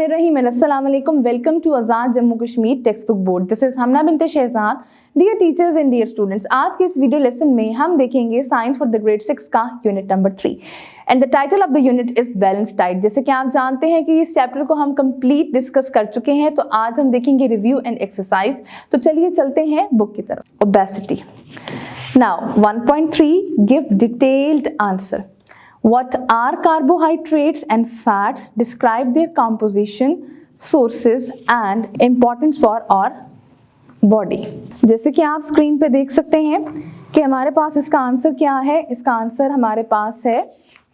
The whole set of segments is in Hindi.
बिस्मिल्लाहिर्रहमानिर्रहीम। अस्सलाम वालेकुम। Welcome to Azad Jammu Kashmir text book board. This is Hamna Binte Shahzad. Dear teachers and dear students, आज के इस वीडियो लेसन में हम देखेंगे साइंस फॉर द ग्रेड 6 का unit number 3 and the title of the unit is balance diet. जैसे कि आप जानते हैं कि इस चैप्टर को हम कंप्लीट डिस्कस कर चुके हैं, तो आज हम देखेंगे रिव्यू एंड एक्सरसाइज। तो चलिए चलते हैं बुक की तरफ। Obesity. Now 1.3 give detailed answer. What are carbohydrates and fats? Describe their composition, sources and importance for our body. जैसे कि आप स्क्रीन पे देख सकते हैं कि हमारे पास इसका आंसर क्या है। इसका आंसर हमारे पास है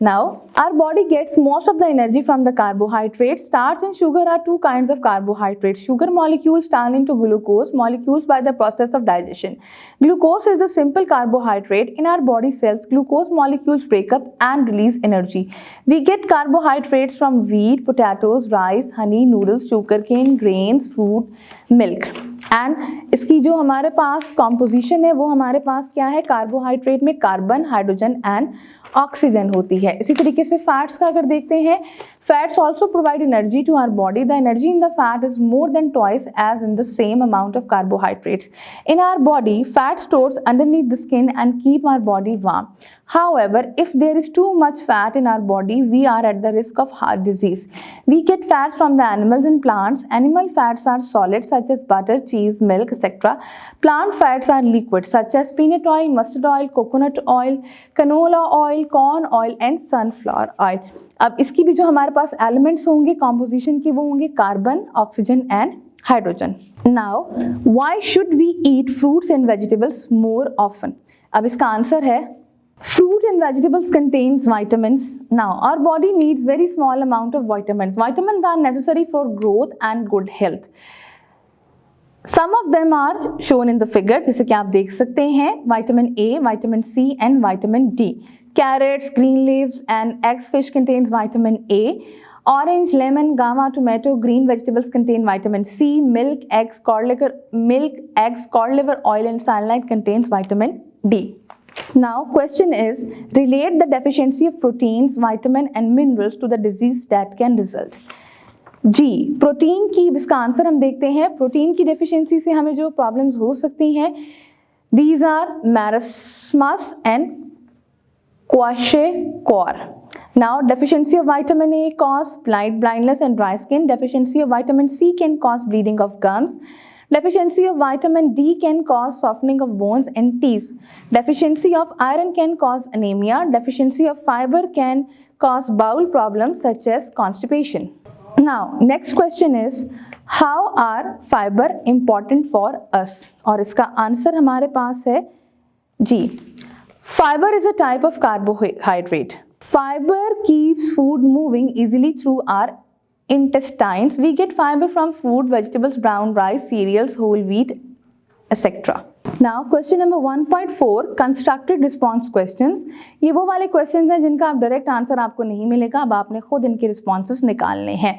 Now, our body gets most of the energy from the carbohydrates. Starch and sugar are two kinds of carbohydrates. Sugar molecules turn into glucose molecules by the process of digestion. Glucose is the simple carbohydrate. In our body cells, glucose molecules break up and release energy. We get carbohydrates from wheat, potatoes, rice, honey, noodles, sugarcane, grains, fruit, milk. And इसकी जो हमारे पास कॉम्पोजिशन है वो हमारे पास क्या है, कार्बोहाइड्रेट में कार्बन, हाइड्रोजन एंड ऑक्सीजन होती है। इसी तरीके से फैट्स का अगर देखते हैं, fats also provide energy to our body. The energy in the fat is more than twice as in the same amount of carbohydrates in our body. Fat stores underneath the skin and keep our body warm. However, if there is too much fat in our body, we are at the risk of heart disease. We get fats from the animals and plants. Animal fats are solid such as butter, cheese, milk, etc. Plant fats are liquid such as peanut oil, mustard oil, coconut oil, canola oil, corn oil and sunflower oil. अब इसकी भी जो हमारे पास एलिमेंट्स होंगे कॉम्पोजिशन की, वो होंगे carbon, oxygen and hydrogen. Now, why should we eat fruits and vegetables more often? अब इसका आंसर है fruit and vegetables contains vitamins. Now our body needs very small amount of vitamins. Vitamins are necessary for growth and good health. Some of them are shown in the figure, जैसे कि आप देख सकते हैं, vitamin A, vitamin C and vitamin D. Carrots, green leaves and eggs fish contains vitamin A. Orange, lemon, guava, tomato, green vegetables contain vitamin C. Milk, eggs, cod liver oil and sunlight contains vitamin D. Now question is, relate the deficiency of proteins, vitamin and minerals to the disease that can result. जी, प्रोटीन की, इसका आंसर हम देखते हैं। प्रोटीन की डेफिशिएंसी से हमें जो प्रॉब्लम्स हो सकती हैं, these are marasmus and kwashiorkor. Now deficiency of vitamin A cause blindness and dry skin. Deficiency of vitamin C can cause bleeding of gums. Deficiency of vitamin D can cause softening of bones and teeth. Deficiency of iron can cause anemia. Deficiency of fiber can cause bowel problems such as constipation. Now, next question is, how are fiber important for us? और इसका आंसर हमारे पास है जी, fiber is a type of carbohydrate. Fiber keeps food moving easily through our intestines. We get fiber from fruit, vegetables, brown rice, cereals, whole wheat, etc. Now question number 1.4 constructed response questions. ये वो वाले questions हैं जिनका आप डायरेक्ट आंसर आपको नहीं मिलेगा, अब आपने खुद इनके responses निकालने हैं.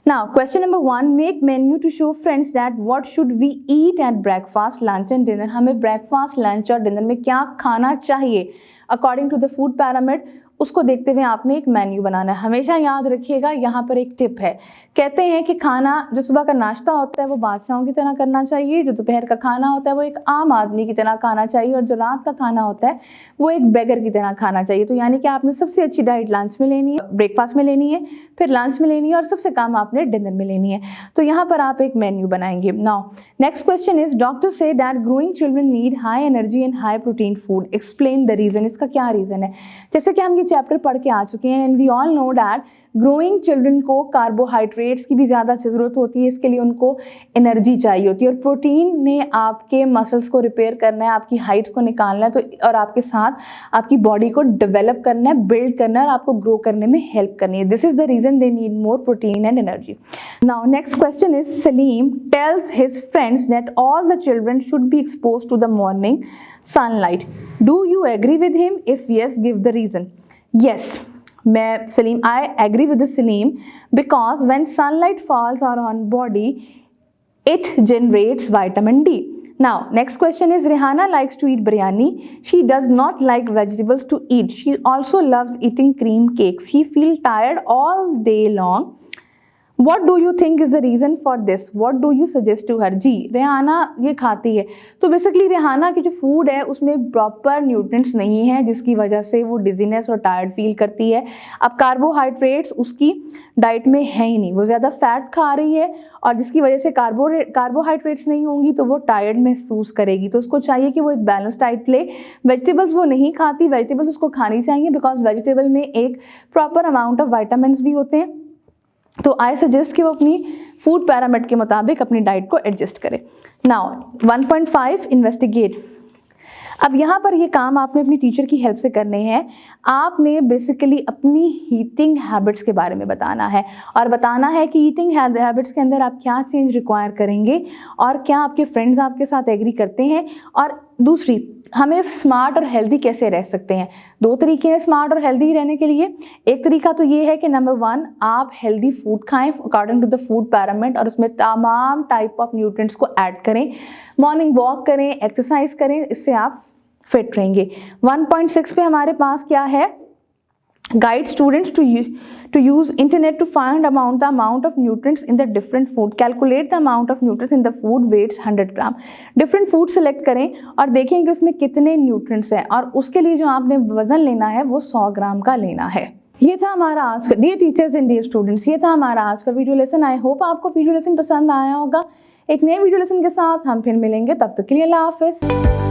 Now question number 1, make menu to show friends that what should we eat at breakfast, lunch and dinner. हमें breakfast, lunch और dinner में क्या खाना चाहिए according to the food pyramid, उसको देखते हुए आपने एक मेन्यू बनाना है। हमेशा याद रखिएगा, यहाँ पर एक टिप है। कहते हैं कि खाना जो सुबह का नाश्ता होता है वो बादशाहों की तरह करना चाहिए, जो दोपहर का खाना होता है वो एक आम आदमी की तरह खाना चाहिए, और जो रात का खाना होता है वो एक बेगर की तरह खाना चाहिए। तो यानी कि आपने सबसे अच्छी डाइट लंच में लेनी है, ब्रेकफास्ट में लेनी है, फिर लंच में लेनी है और सबसे कम आपने डिनर में लेनी है। तो यहाँ पर आप एक मेन्यू बनाएंगे। Now next question is, doctor says that growing children need high energy and high protein food, explain the reason. इसका क्या रीजन है? जैसे कि हम ये चैप्टर पढ़ के आ चुके हैं and we all know that growing children को कार्बोहाइड्रेट्स की भी ज़्यादा ज़रूरत होती है, इसके लिए उनको एनर्जी चाहिए होती है, और प्रोटीन ने आपके मसल्स को रिपेयर करना है, आपकी हाइट को निकालना है, तो और आपके साथ आपकी बॉडी को डेवलप करना है, बिल्ड करना है और आपको ग्रो करने में हेल्प करनी है. This is the reason they need more protein and energy. Now next question is, Salim tells his friends that all the children should be expose to the morning sunlight. Do you agree with him? If yes, give the reason. Yes, I agree with the Salim, because when sunlight falls on body, it generates vitamin D. Now, next question is, Rihanna likes to eat biryani. She does not like vegetables to eat. She also loves eating cream cakes. She feels tired all day long. What do you think is the reason for this, what do you suggest to her. जी रेहाना ये खाती है, तो बेसिकली रेहाना की जो फूड है उसमें प्रॉपर न्यूट्रिएंट्स नहीं है, जिसकी वजह से वो डिजीनेस और टायर्ड फील करती है। अब कार्बोहाइड्रेट्स उसकी डाइट में है ही नहीं, वो ज़्यादा फैट खा रही है और जिसकी वजह से कार्बोहाइड्रेट्स नहीं होंगी तो वो टायर्ड महसूस करेगी। तो उसको चाहिए कि वो एक बैलेंस डाइट ले। वेजिटेबल्स वो नहीं खाती, वेजिटेबल्स उसको खानी चाहिए बिकॉज वेजिटेबल में एक प्रॉपर अमाउंट ऑफ विटामिन्स भी होते हैं। तो आई सजेस्ट कि वो अपनी फूड पैरामीटर के मुताबिक अपनी डाइट को एडजस्ट करे। Now 1.5 investigate. अब यहाँ पर ये काम आपने अपनी टीचर की हेल्प से करने हैं। आपने बेसिकली अपनी ईटिंग हैबिट्स के बारे में बताना है और बताना है कि ईटिंग हैबिट्स के अंदर आप क्या चेंज रिक्वायर करेंगे और क्या आपके फ्रेंड्स आपके साथ एग्री करते हैं। और दूसरी, हमें स्मार्ट और हेल्दी कैसे रह सकते हैं। दो तरीके हैं स्मार्ट और हेल्दी रहने के लिए। एक तरीका तो ये है कि नंबर 1 आप हेल्दी फूड खाएं according to the food parameter और उसमें तमाम टाइप ऑफ न्यूट्रिएंट्स को ऐड करें। मॉर्निंग वॉक करें, एक्सरसाइज करें, इससे आप फिट रहेंगे। 1.6 पे हमारे पास क्या है, guide students to use internet to find the amount of nutrients in the different food, calculate the amount of nutrients in the food, weights 100 gram. Different food select करें और देखें कि उसमें कितने न्यूट्रिएंट्स हैं और उसके लिए जो आपने वजन लेना है वो 100 ग्राम का लेना है। ये था हमारा आज का dear teachers and dear students, ये था हमारा आज का वीडियो लेसन। आई होप आपको वीडियो लेसन पसंद आया होगा। एक नए वीडियो लेसन के साथ हम फिर मिलेंगे, तब तक के लिए अल्लाह हाफिज़।